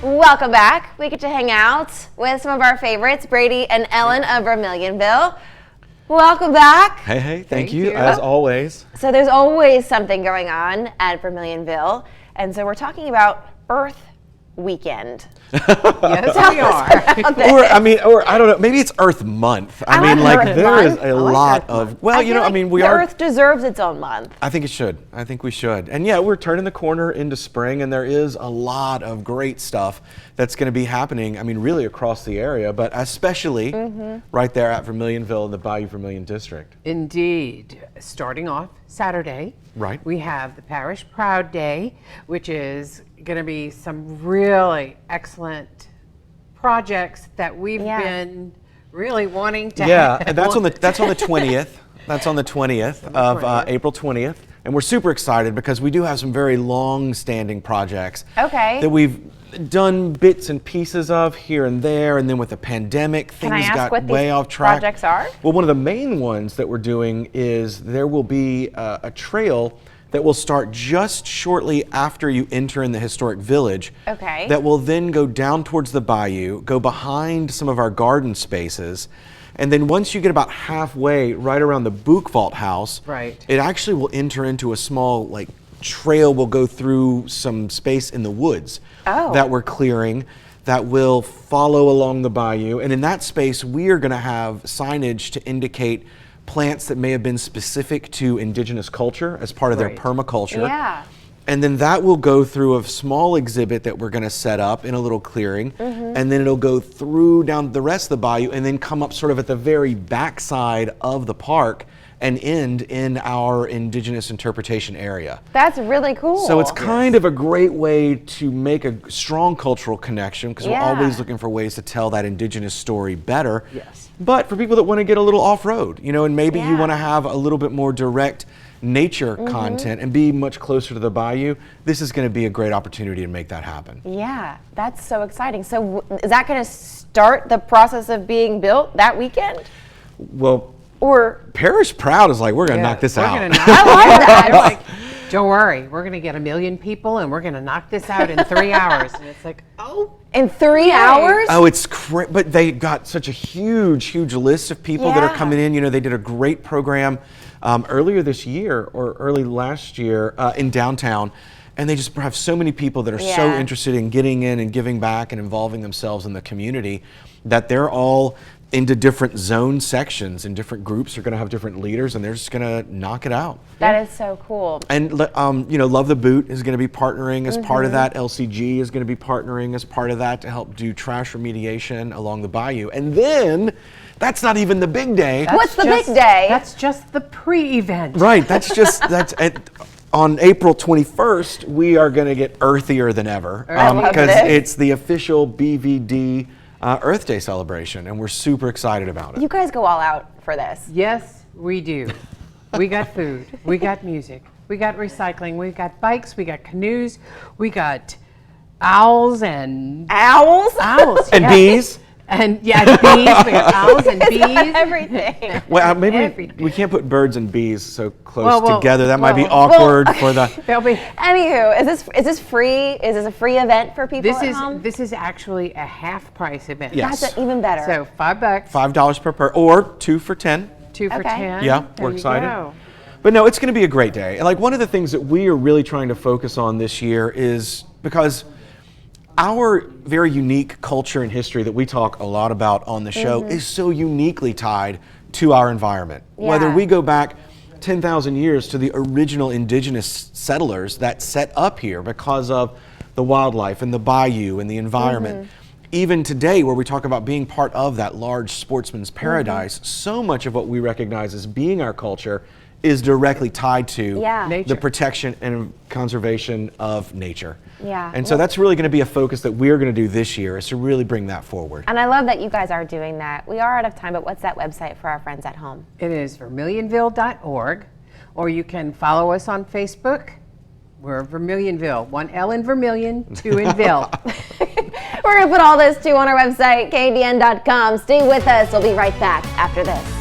Welcome back. We get to hang out with some of our favorites, Brady and Ellen of Vermilionville. Welcome back. Hey, thank you, as always. So there's always something going on at Vermilionville, and so we're talking about Earth Weekend. Yes, we are. Or I don't know, maybe it's Earth Month. There is a lot of, the Earth deserves its own month. I think it should. I think we should. And yeah, we're turning the corner into spring, and there is a lot of great stuff that's going to be happening, really across the area, but especially right there at Vermilionville in the Bayou Vermilion District. Indeed. Starting off Saturday, right, we have the Parish Proud Day, which is going to be some really excellent projects that we've been really wanting to have. And that's on the 20th. That's on the 20th of April 20th. And we're super excited because we do have some very long-standing projects that we've done bits and pieces of here and there, and then with the pandemic, things got way off track. Projects are? Well, one of the main ones that we're doing is there will be a trail that will start just shortly after you enter in the historic village. Okay. That will then go down towards the bayou, go behind some of our garden spaces, and then once you get about halfway, right around the Buchwald house, it actually will enter into a small trail. Will go through some space in the woods that we're clearing that will follow along the bayou, and in that space we are going to have signage to indicate plants that may have been specific to indigenous culture as part of their permaculture. Yeah. And then that will go through a small exhibit that we're going to set up in a little clearing, and then it'll go through down the rest of the bayou and then come up sort of at the very backside of the park and end in our indigenous interpretation area. That's really cool. So it's kind of a great way to make a strong cultural connection, because we're always looking for ways to tell that indigenous story better. Yes. But for people that want to get a little off-road, and maybe you want to have a little bit more direct nature content and be much closer to the bayou, this is going to be a great opportunity to make that happen. Yeah, that's so exciting. So is that going to start the process of being built that weekend? Well, or Parish Proud is like, we're going to knock this out. I love that. Don't worry, we're going to get 1 million people and we're going to knock this out in 3 hours. And it's like, in 3 hours? Oh, it's crazy. But they got such a huge list of people that are coming in. They did a great program earlier this year or early last year in downtown. And they just have so many people that are so interested in getting in and giving back and involving themselves in the community that they're all into different zone sections, and different groups are going to have different leaders, and they're just going to knock it out. That is so cool. And Love the Boot is going to be partnering as part of that. LCG is going to be partnering as part of that to help do trash remediation along the bayou. And then that's not even the big day. What's the big day? That's just the pre-event. Right. On April 21st, we are going to get earthier than ever because it's the official BVD Earth Day celebration, and we're super excited about it. You guys go all out for this. Yes, we do. We got food, we got music, we got recycling, we got bikes, we got canoes, we got owls and bees. And bees. We got owls and bees. Everything. Well, maybe we can't put birds and bees so close together. That might be awkward for the. Anywho, is this free? Is this a free event for people at home? This is actually a half price event. Yes. That's even better. So $5. $5 per or 2 for 10. 2 for 10. Yeah, we're excited. But no, it's going to be a great day. And one of the things that we are really trying to focus on this year is because our very unique culture and history that we talk a lot about on the show is so uniquely tied to our environment. Yeah. Whether we go back 10,000 years to the original indigenous settlers that set up here because of the wildlife and the bayou and the environment. Even today, where we talk about being part of that large sportsman's paradise, so much of what we recognize as being our culture is directly tied to the protection and conservation of nature. Yeah. And so that's really going to be a focus that we're going to do this year, is to really bring that forward. And I love that you guys are doing that. We are out of time, but what's that website for our friends at home? It is vermilionville.org, or you can follow us on Facebook. We're Vermilionville, 1 L in Vermilion, 2 in Ville. We're going to put all this too on our website, kdn.com. Stay with us. We'll be right back after this.